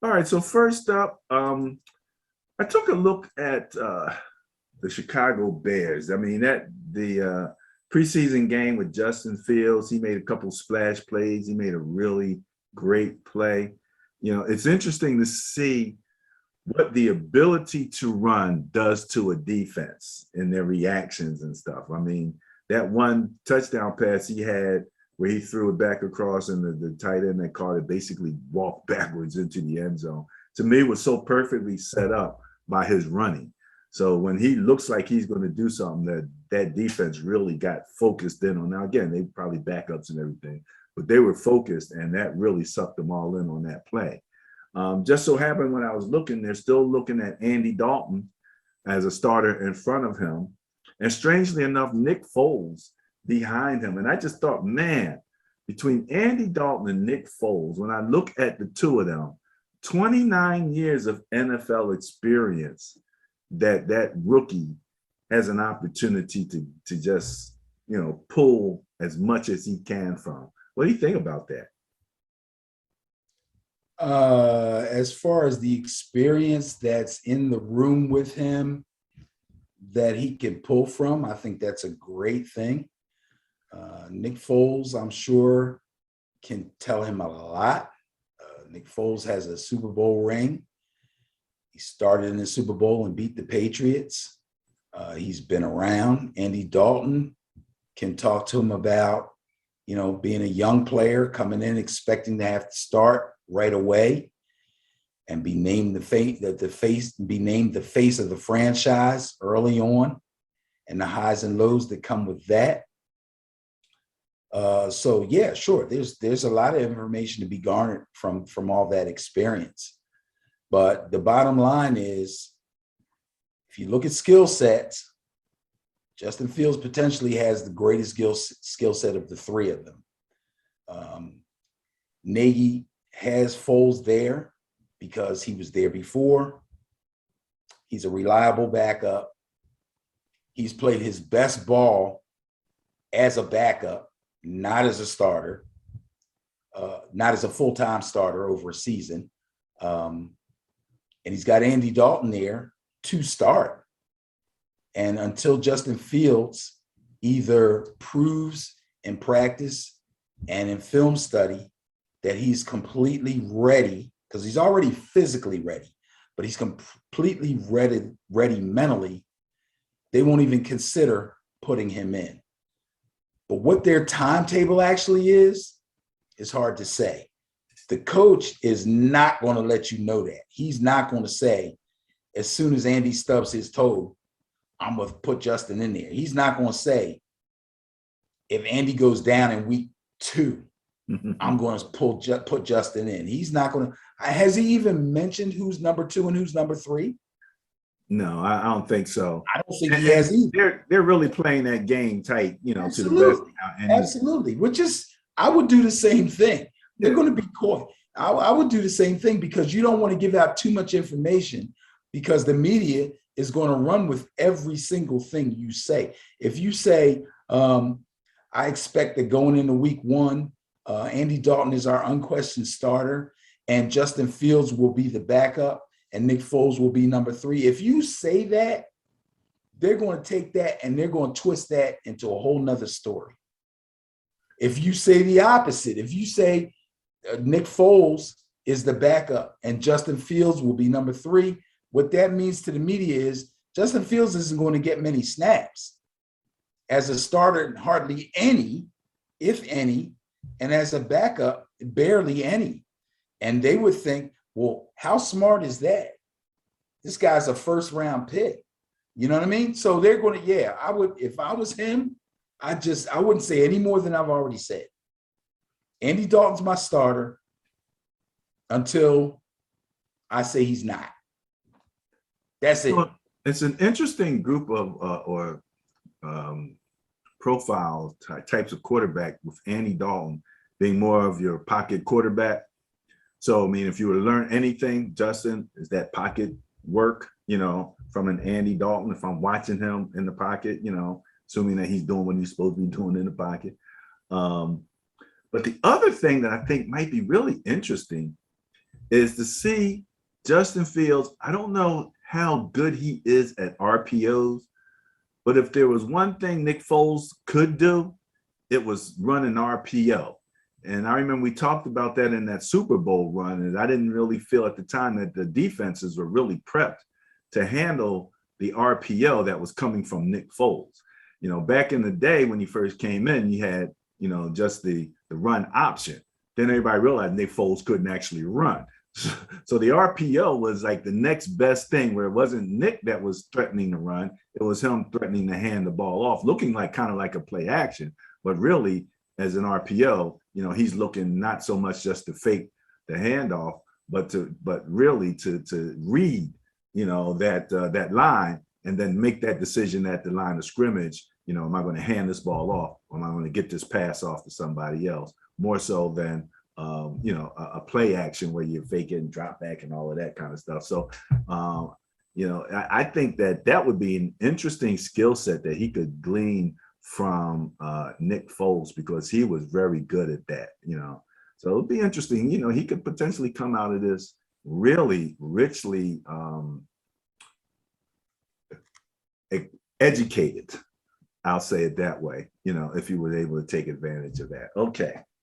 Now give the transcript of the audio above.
All right. So first up, I took a look at the Chicago Bears. I mean, that the preseason game with Justin Fields, he made a couple splash plays. He made a really great play. It's interesting to see what the ability to run does to a defense and their reactions and stuff. I mean, that one touchdown pass he had where he threw it back across and the tight end that caught it basically walked backwards into the end zone. To me, it was so perfectly set up by his running. So when he looks like he's going to do something, that defense really got focused in on. Now again, they probably backups and everything, but they were focused, and that really sucked them all in on that play. Just so happened when I was looking, they're still looking at Andy Dalton as a starter in front of him. And strangely enough, Nick Foles behind him. And I just thought, man, between Andy Dalton and Nick Foles, when I look at the two of them, 29 years of NFL experience that rookie has an opportunity to just, pull as much as he can from. What do you think about that? As far as the experience that's in the room with him that he can pull from, I think that's a great thing. Nick Foles, I'm sure, can tell him a lot. Nick Foles has a Super Bowl ring. He started in the Super Bowl and beat the Patriots. He's been around. Andy Dalton can talk to him about, being a young player coming in, expecting to have to start right away and be named the face of the franchise early on, and the highs and lows that come with that. So yeah, sure. There's a lot of information to be garnered from all that experience. But the bottom line is, if you look at skill sets, Justin Fields potentially has the greatest skill set of the three of them. Nagy has Foles there because he was there before. He's a reliable backup. He's played his best ball as a backup, not as a starter, not as a full-time starter over a season. And he's got Andy Dalton there to start. And until Justin Fields either proves in practice and in film study that he's completely ready, because he's already physically ready, but he's completely ready mentally, they won't even consider putting him in. But what their timetable actually is hard to say. The coach is not going to let you know that. He's not going to say, as soon as Andy stubs his toe, I'm going to put Justin in there. He's not going to say, if Andy goes down in week 2, I'm going to put Justin in. He's not going to. Has he even mentioned who's number 2 and who's number 3? No, I don't think so. I don't think he has either. They're really playing that game tight, Absolutely. To the best. Absolutely. Which is, I would do the same thing. They're going to be caught. I would do the same thing, because you don't want to give out too much information, because the media is going to run with every single thing you say. If you say, I expect that going into week 1, Andy Dalton is our unquestioned starter, and Justin Fields will be the backup, and Nick Foles will be number 3. If you say that, they're going to take that and they're going to twist that into a whole nother story. If you say the opposite, if you say Nick Foles is the backup and Justin Fields will be number 3, what that means to the media is Justin Fields isn't going to get many snaps. As a starter, hardly any, if any, and as a backup, barely any. And they would think, well, how smart is that? This guy's a first-round pick. You know what I mean? So they're going to, I would, if I was him, I wouldn't say any more than I've already said. Andy Dalton's my starter until I say he's not. That's it. Well, it's an interesting group of profile types of quarterback, with Andy Dalton being more of your pocket quarterback. So, I mean, if you were to learn anything, Justin, is that pocket work, from an Andy Dalton, if I'm watching him in the pocket, assuming that he's doing what he's supposed to be doing in the pocket. But the other thing that I think might be really interesting is to see Justin Fields. I don't know how good he is at RPOs, but if there was one thing Nick Foles could do, it was run an RPO. And I remember we talked about that in that Super Bowl run, and I didn't really feel at the time that the defenses were really prepped to handle the RPO that was coming from Nick Foles. You know, back in the day when he first came in, you had, you know, just the run option. Then everybody realized Nick Foles couldn't actually run. So the RPO was like the next best thing, where it wasn't Nick that was threatening to run. It was him threatening to hand the ball off, looking like kind of like a play action, but really as an RPO, you know, he's looking not so much just to fake the handoff, but really to read, you know, that line and then make that decision at the line of scrimmage. You know, am I going to hand this ball off, or am I going to get this pass off to somebody else? More so than you know, a play action where you fake it and drop back and all of that kind of stuff. So, you know, I think that would be an interesting skill set that he could glean from Nick Foles, because he was very good at that, you know. So it'll be interesting. You know, he could potentially come out of this really richly educated. I'll say it that way, you know, if you were able to take advantage of that. Okay.